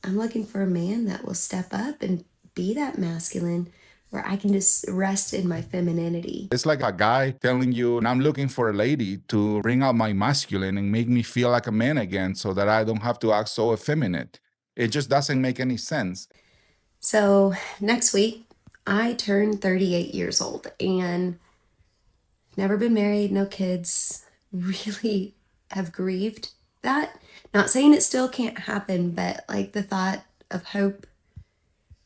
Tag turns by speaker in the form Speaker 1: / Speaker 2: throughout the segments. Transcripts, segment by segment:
Speaker 1: I'm looking for a man that will step up and be that masculine where I can just rest in my femininity.
Speaker 2: It's like a guy telling you, and I'm looking for a lady to bring out my masculine and make me feel like a man again so that I don't have to act so effeminate. It just doesn't make any sense.
Speaker 1: So next week, I turn 38 years old and never been married, no kids, really have grieved that. Not saying it still can't happen, but like the thought of hope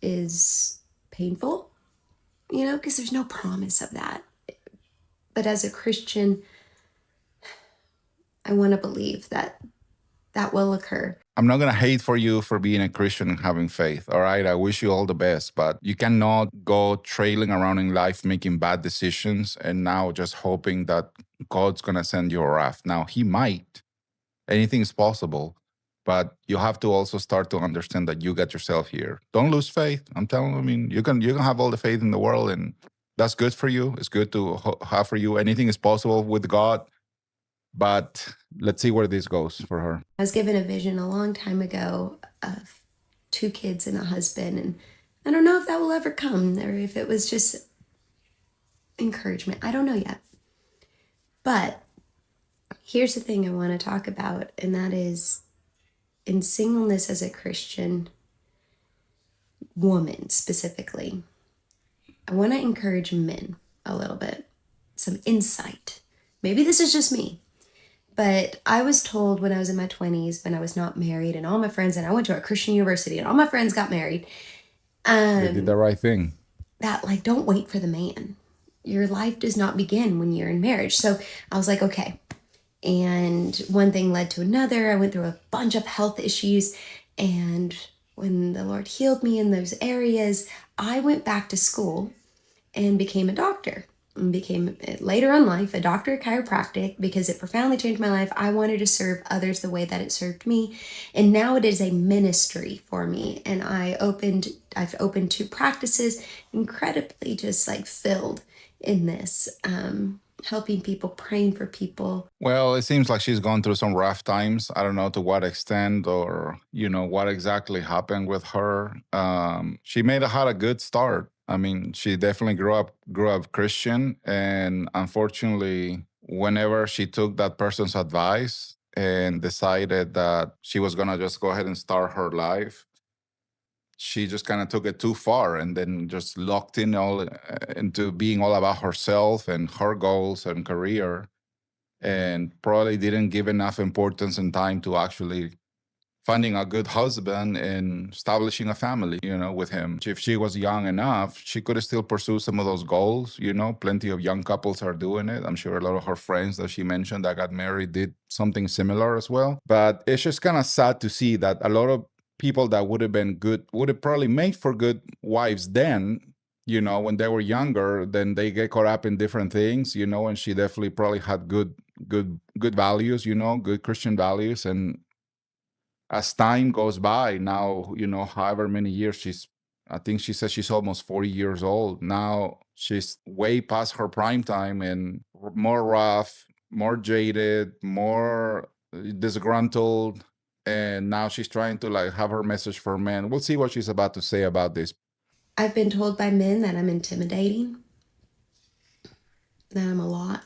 Speaker 1: is painful, because there's no promise of that. But as a Christian, I want to believe that that will occur.
Speaker 2: I'm not going to hate for you for being a Christian and having faith. All right. I wish you all the best, but you cannot go trailing around in life making bad decisions and now just hoping that God's going to send you a wrath. Now, He might. Anything is possible, but you have to also start to understand that you got yourself here. Don't lose faith. I'm telling you, I mean, you can have all the faith in the world, and that's good for you. It's good to have for you. Anything is possible with God. But let's see where this goes for her.
Speaker 1: I was given a vision a long time ago of 2 kids and a husband, and I don't know if that will ever come or if it was just encouragement. I don't know yet. But here's the thing I want to talk about, and that is in singleness as a Christian woman specifically. I want to encourage men a little bit, some insight. Maybe this is just me. But I was told when I was in my 20s, when I was not married, and all my friends, and I went to a Christian university, and all my friends got married.
Speaker 2: They did the right thing.
Speaker 1: That, like, don't wait for the man. Your life does not begin when you're in marriage. So I was like, okay. And one thing led to another. I went through a bunch of health issues. And when the Lord healed me in those areas, I went back to school and became a doctor. And became, later in life, a doctor of chiropractic because it profoundly changed my life. I wanted to serve others the way that it served me. And now it is a ministry for me. And I've opened 2 practices, incredibly just like filled in this, helping people, praying for people.
Speaker 2: Well, it seems like she's gone through some rough times. I don't know to what extent or, what exactly happened with her. She had a good start. I mean, she definitely grew up Christian. And unfortunately, whenever she took that person's advice and decided that she was going to just go ahead and start her life, she just kind of took it too far and then just locked in all into being all about herself and her goals and career, and probably didn't give enough importance and time to actually finding a good husband and establishing a family, with him. If she was young enough, she could still pursue some of those goals. Plenty of young couples are doing it. I'm sure a lot of her friends that she mentioned that got married did something similar as well. But it's just kind of sad to see that a lot of people that would have probably made for good wives then, when they were younger, then they get caught up in different things, and she definitely probably had good values, good Christian values. And as time goes by now, however many years I think she says she's almost 40 years old. Now she's way past her prime time and more rough, more jaded, more disgruntled. And now she's trying to like have her message for men. We'll see what she's about to say about this.
Speaker 1: I've been told by men that I'm intimidating, that I'm a lot.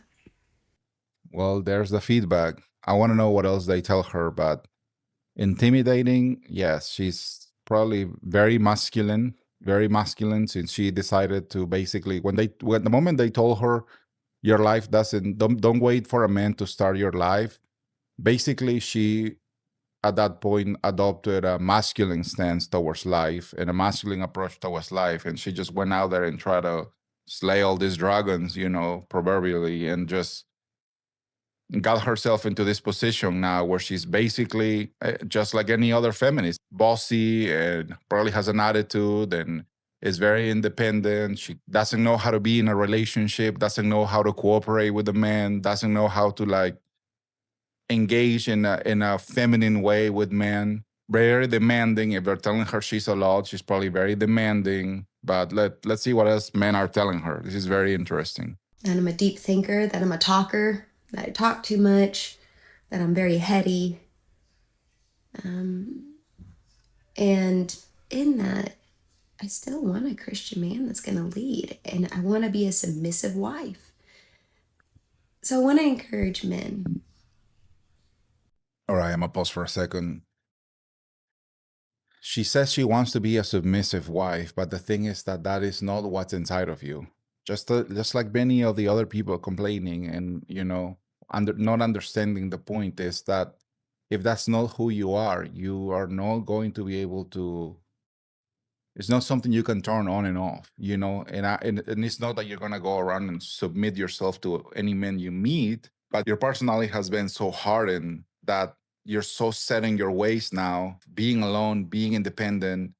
Speaker 2: Well, there's the feedback. I want to know what else they tell her, but intimidating, yes, she's probably very masculine since she decided to basically when the moment they told her your life don't wait for a man to start your life, basically she at that point adopted a masculine stance towards life and a masculine approach towards life, and she just went out there and tried to slay all these dragons, proverbially, and just got herself into this position now where she's basically just like any other feminist, bossy and probably has an attitude and is very independent. She doesn't know how to be in a relationship, doesn't know how to cooperate with a man, doesn't know how to like engage in a feminine way with men. Very demanding. If they're telling her she's a lot, she's probably very demanding. But let's see what else men are telling her. This is very interesting.
Speaker 1: And I'm a deep thinker, that I'm a talker, that I talk too much, that I'm very heady. And in that, I still want a Christian man that's going to lead, and I want to be a submissive wife. So I want to encourage men.
Speaker 2: All right, I'm gonna pause for a second. She says she wants to be a submissive wife, but the thing is that that is not what's inside of you. Just like many of the other people complaining and not understanding the point is that if that's not who you are not going to be able to. It's not something you can turn on and off, and it's not that you're gonna go around and submit yourself to any man you meet, but your personality has been so hardened that you're so set in your ways now, being alone, being independent,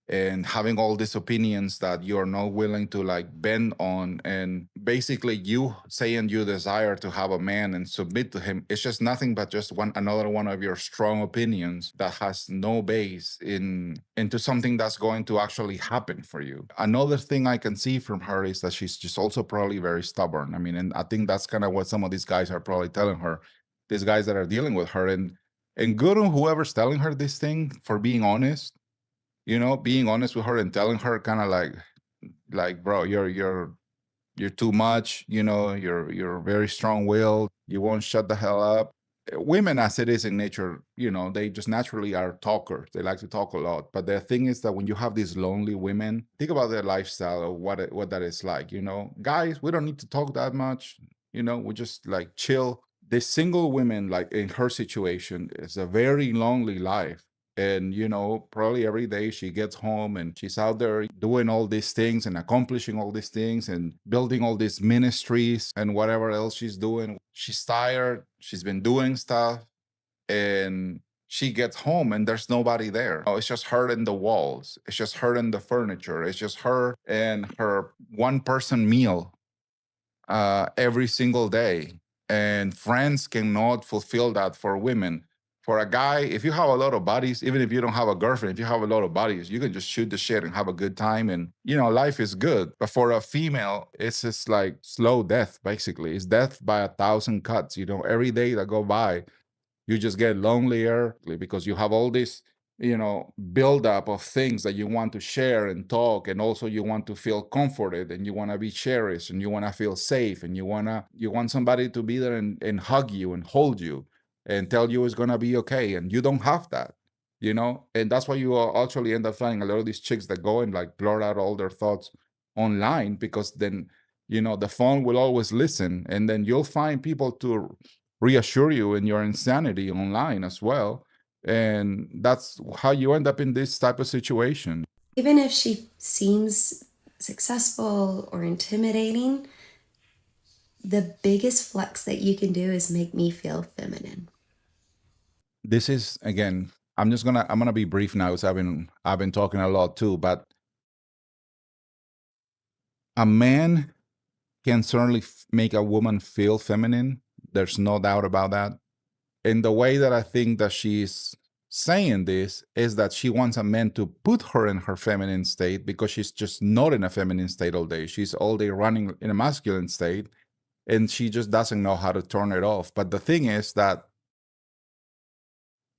Speaker 2: and having all these opinions that you're not willing to like bend on, and basically you saying you desire to have a man and submit to him, it's just nothing but just another one of your strong opinions that has no base into something that's going to actually happen for you. Another thing I can see from her is that she's just also probably very stubborn. I mean, and I think that's kind of what some of these guys are probably telling her, these guys that are dealing with her, and good on whoever's telling her this thing for being honest, being honest with her and telling her kind of like bro, you're too much, you're very strong-willed, you won't shut the hell up. Women, as it is in nature, they just naturally are talkers. They like to talk a lot. But the thing is that when you have these lonely women, think about their lifestyle of what that is like. Guys, we don't need to talk that much. We just like chill. The single women, like in her situation, is a very lonely life. And probably every day she gets home and she's out there doing all these things and accomplishing all these things and building all these ministries and whatever else she's doing. She's tired, she's been doing stuff, and she gets home and there's nobody there. Oh, it's just her and the walls, it's just her and the furniture, it's just her and her one person meal every single day. And friends cannot fulfill that for women. For a guy, if you have a lot of buddies, even if you don't have a girlfriend, if you have a lot of buddies, you can just shoot the shit and have a good time, and life is good. But for a female, it's just like slow death, basically. It's death by 1,000 cuts. Every day that go by, you just get lonelier because you have all this buildup of things that you want to share and talk, and also you want to feel comforted, and you want to be cherished, and you want to feel safe, and you want somebody to be there and hug you and hold you and tell you it's going to be okay, and you don't have that. And that's why you actually end up finding a lot of these chicks that go and like blurt out all their thoughts online, because then the phone will always listen, and then you'll find people to reassure you in your insanity online as well. And that's how you end up in this type of situation.
Speaker 1: Even if she seems successful or intimidating, the biggest flex that you can do is make me feel feminine.
Speaker 2: This is, again, I'm gonna be brief now because I've been talking a lot too, but a man can certainly make a woman feel feminine. There's no doubt about that. And the way that I think that she's saying this is that she wants a man to put her in her feminine state, because she's just not in a feminine state all day. She's all day running in a masculine state, and she just doesn't know how to turn it off. But the thing is that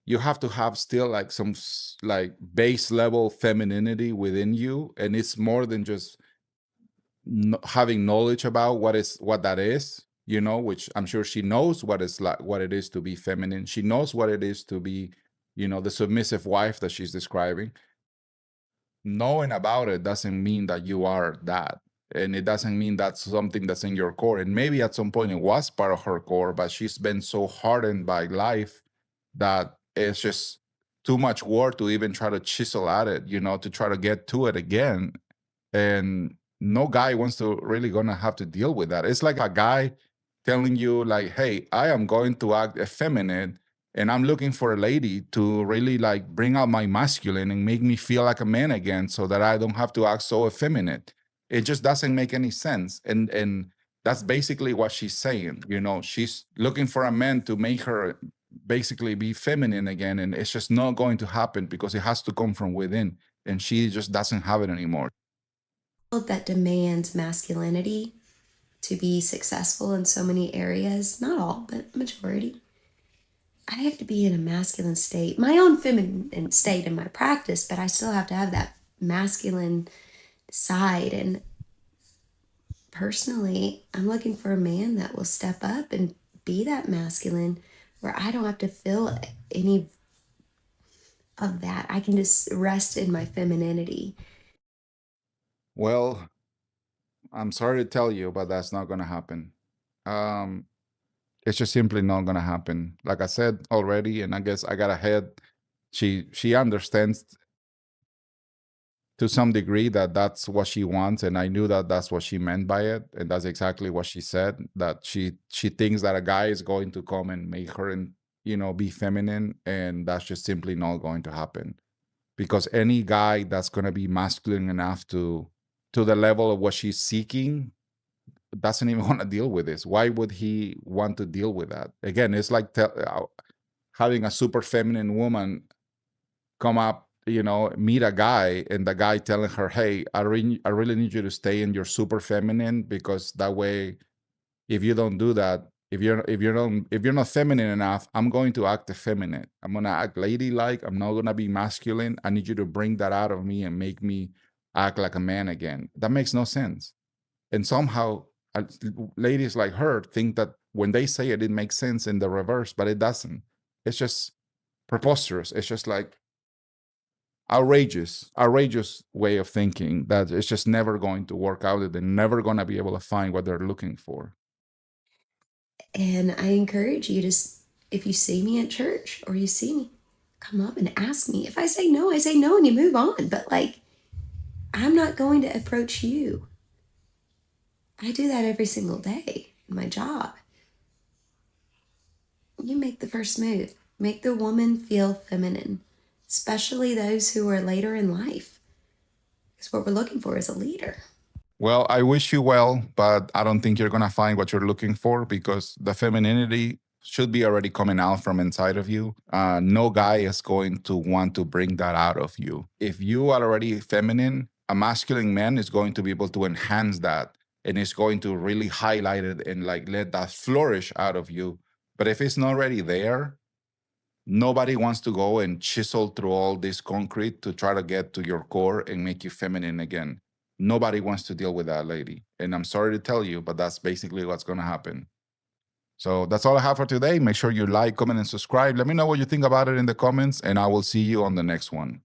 Speaker 2: you have to have still like some like base level femininity within you, and it's more than just having knowledge about what that is, which I'm sure she knows what it is to be feminine. She knows what it is to be, the submissive wife that she's describing. Knowing about it doesn't mean that you are that, and it doesn't mean that's something that's in your core. And maybe at some point it was part of her core, but she's been so hardened by life that it's just too much work to even try to chisel at it, to try to get to it again. And no guy wants to really gonna have to deal with that. It's like a guy telling you like, hey, I am going to act effeminate, and I'm looking for a lady to really like bring out my masculine and make me feel like a man again, so that I don't have to act so effeminate. It just doesn't make any sense. And that's basically what she's saying. She's looking for a man to make her basically be feminine again, and it's just not going to happen because it has to come from within, and she just doesn't have it anymore.
Speaker 1: That demands masculinity to be successful in so many areas, not all, but majority. I have to be in a masculine state, my own feminine state in my practice, but I still have to have that masculine side. And personally, I'm looking for a man that will step up and be that masculine where I don't have to feel any of that. I can just rest in my femininity.
Speaker 2: Well, I'm sorry to tell you, but that's not going to happen. Um, it's just simply not going to happen. Like I said already, and I guess I got ahead. She understands to some degree that that's what she wants, and I knew that that's what she meant by it, and that's exactly what she said. That she thinks that a guy is going to come and make her and be feminine, and that's just simply not going to happen. Because any guy that's going to be masculine enough to the level of what she's seeking doesn't even want to deal with this. Why would he want to deal with that? Again, it's like having a super feminine woman come up, meet a guy, and the guy telling her, "Hey, I really need you to stay in your super feminine, because that way, if you don't do that, if you're not feminine enough, I'm going to act effeminate. I'm gonna act ladylike. I'm not gonna be masculine. I need you to bring that out of me and make me act like a man again." That makes no sense. And somehow, uh, ladies like her think that when they say it, it makes sense in the reverse, but it doesn't. It's just preposterous. It's just like outrageous way of thinking that it's just never going to work out, that they're never going to be able to find what they're looking for.
Speaker 1: And I encourage you to, if you see me at church or you see me, come up and ask me. If I say no, I say no and you move on. But like, I'm not going to approach you. I do that every single day in my job. You make the first move. Make the woman feel feminine, especially those who are later in life. Because what we're looking for is a leader.
Speaker 2: Well, I wish you well, but I don't think you're going to find what you're looking for, because the femininity should be already coming out from inside of you. No guy is going to want to bring that out of you. If you are already feminine, a masculine man is going to be able to enhance that, and is going to really highlight it and like let that flourish out of you. But if it's not already there, nobody wants to go and chisel through all this concrete to try to get to your core and make you feminine again. Nobody wants to deal with that, lady. And I'm sorry to tell you, but that's basically what's going to happen. So that's all I have for today. Make sure you like, comment, and subscribe. Let me know what you think about it in the comments, and I will see you on the next one.